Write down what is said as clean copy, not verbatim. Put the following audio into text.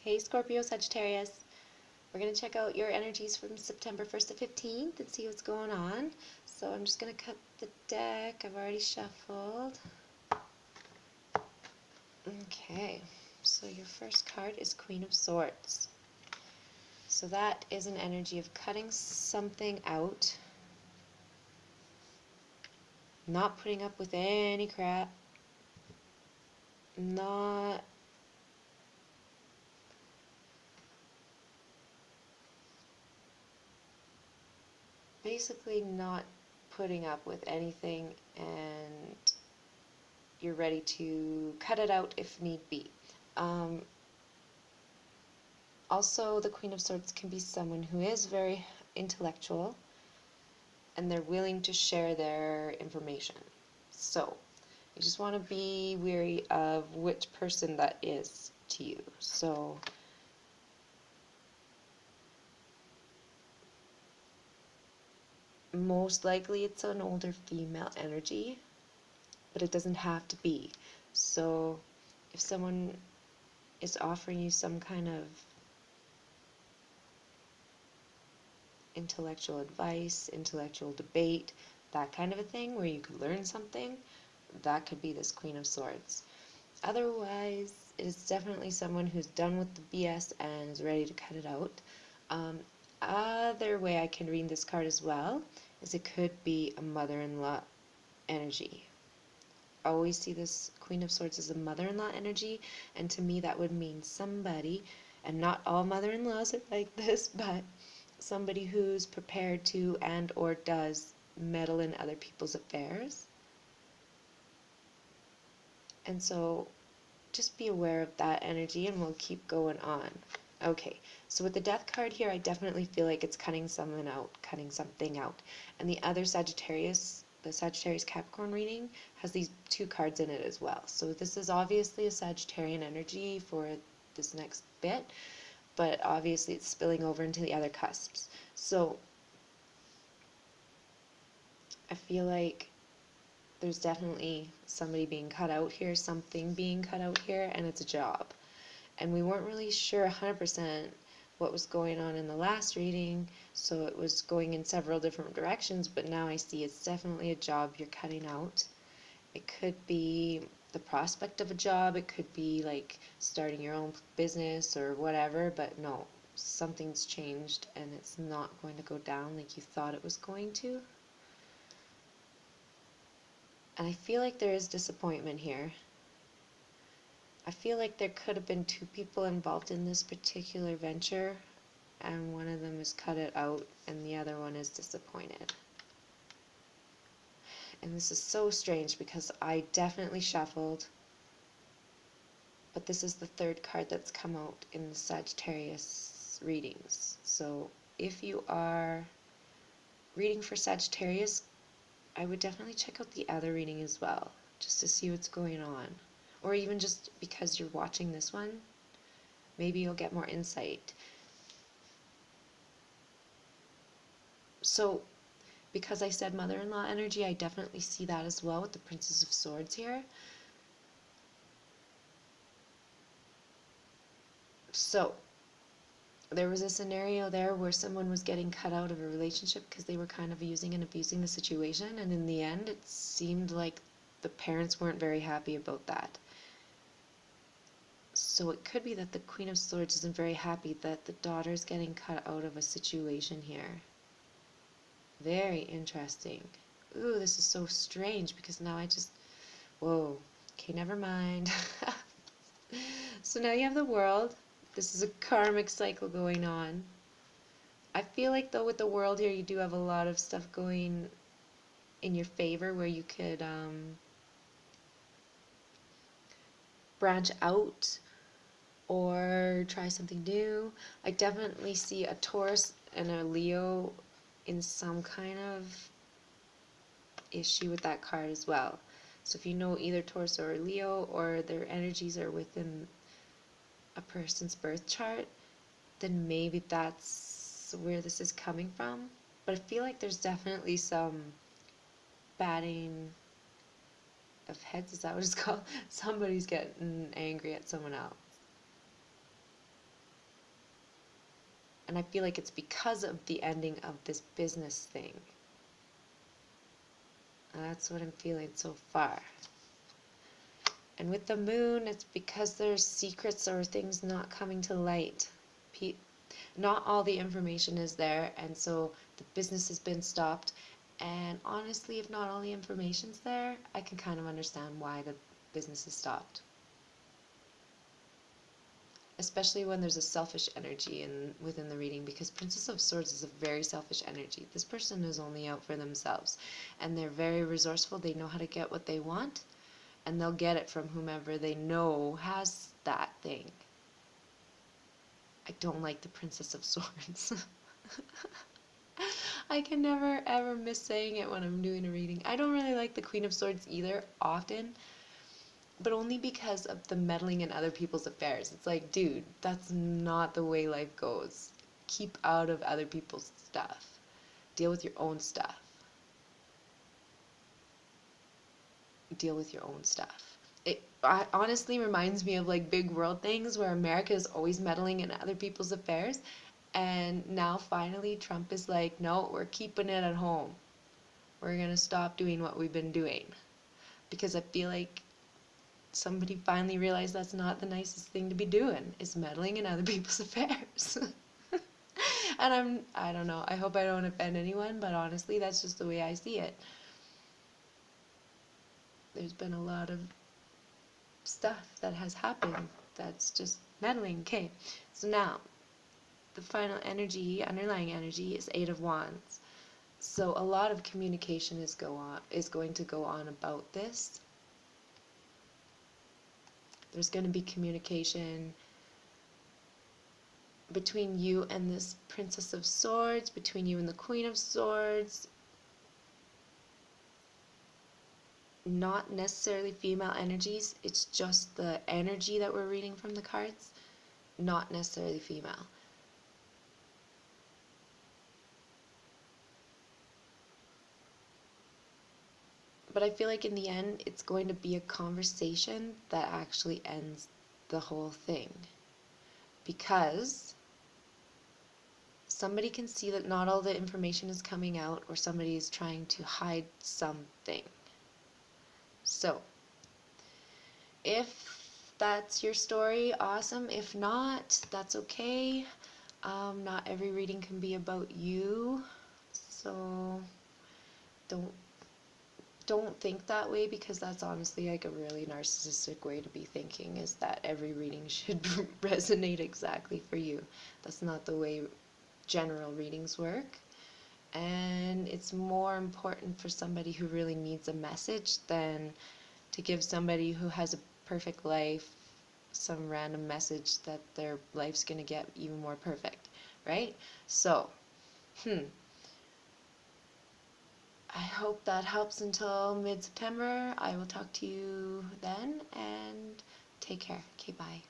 Hey Scorpio Sagittarius, we're going to check out your energies from September 1st to 15th and see what's going on. So I'm just going to cut the deck. I've already shuffled. Okay, so your first card is Queen of Swords. So that is an energy of cutting something out, not putting up with any crap, not basically not putting up with anything, and you're ready to cut it out if need be. Also, the Queen of Swords can be someone who is very intellectual and they're willing to share their information. So, you just want to be wary of which person that is to you. So, most likely it's an older female energy, but it doesn't have to be. So, if someone is offering you some kind of intellectual advice, intellectual debate, that kind of a thing where you could learn something, that could be this Queen of Swords. Otherwise, it is definitely someone who's done with the BS and is ready to cut it out. Other way I can read this card as well is it could be a mother-in-law energy. I always see this Queen of Swords as a mother-in-law energy, and to me that would mean somebody, and not all mother-in-laws are like this, but somebody who's prepared to and or does meddle in other people's affairs. And so just be aware of that energy and we'll keep going on. Okay, so with the Death card here, I definitely feel like it's cutting someone out, cutting something out. And the other Sagittarius, the Sagittarius Capricorn reading, has these two cards in it as well. So this is obviously a Sagittarian energy for this next bit, but obviously it's spilling over into the other cusps. So I feel like there's definitely somebody being cut out here, something being cut out here, and it's a job. And we weren't really sure 100% what was going on in the last reading, so it was going in several different directions, but now I see it's definitely a job you're cutting out. It could be the prospect of a job, it could be like starting your own business or whatever, but no, something's changed and it's not going to go down like you thought it was going to. And I feel like there is disappointment here. I feel like there could have been two people involved in this particular venture, and one of them has cut it out and the other one is disappointed. And this is so strange because I definitely shuffled, but this is the third card that's come out in the Sagittarius readings. So if you are reading for Sagittarius, I would definitely check out the other reading as well, just to see what's going on. Or even just because you're watching this one, maybe you'll get more insight. So, because I said mother-in-law energy, I definitely see that as well with the Princess of Swords here. So, there was a scenario there where someone was getting cut out of a relationship because they were kind of using and abusing the situation, and in the end, it seemed like the parents weren't very happy about that. So it could be that the Queen of Swords isn't very happy that the daughter's getting cut out of a situation here. Very interesting. Ooh, this is so strange because now whoa, okay, never mind. So now you have the World. This is a karmic cycle going on. I feel like though with the World here you do have a lot of stuff going in your favor where you could branch out or try something new. I definitely see a Taurus and a Leo in some kind of issue with that card as well. So if you know either Taurus or Leo or their energies are within a person's birth chart, then maybe that's where this is coming from. But I feel like there's definitely some batting of heads, is that what it's called? Somebody's getting angry at someone else. And I feel like it's because of the ending of this business thing. And that's what I'm feeling so far. And with the moon, it's because there's secrets or things not coming to light. Not all the information is there, and so the business has been stopped. And honestly, if not all the information's there, I can kind of understand why the business is stopped. Especially when there's a selfish energy within the reading, because Princess of Swords is a very selfish energy. This person is only out for themselves, and they're very resourceful. They know how to get what they want, and they'll get it from whomever they know has that thing. I don't like the Princess of Swords. I can never ever miss saying it when I'm doing a reading. I don't really like the Queen of Swords either, often, but only because of the meddling in other people's affairs. It's like, dude, that's not the way life goes. Keep out of other people's stuff. Deal with your own stuff. Deal with your own stuff. It honestly reminds me of like big world things where America is always meddling in other people's affairs, and now finally Trump is like, no, we're keeping it at home. We're gonna stop doing what we've been doing. Because I feel like somebody finally realized that's not the nicest thing to be doing, is meddling in other people's affairs. And I don't know, I hope I don't offend anyone, but honestly, that's just the way I see it. There's been a lot of stuff that has happened that's just meddling. Okay, so now the final energy, underlying energy, is Eight of Wands. So a lot of communication is going to go on about this. There's going to be communication between you and this Princess of Swords, between you and the Queen of Swords. Not necessarily female energies, it's just the energy that we're reading from the cards, not necessarily female. But I feel like in the end, it's going to be a conversation that actually ends the whole thing. Because somebody can see that not all the information is coming out, or somebody is trying to hide something. So, if that's your story, awesome. If not, that's okay. Not every reading can be about you. So, don't think that way, because that's honestly like a really narcissistic way to be thinking, is that every reading should resonate exactly for you. That's not the way general readings work. And it's more important for somebody who really needs a message than to give somebody who has a perfect life some random message that their life's going to get even more perfect, right? So, I hope that helps until mid-September. I will talk to you then, and take care. Okay, bye.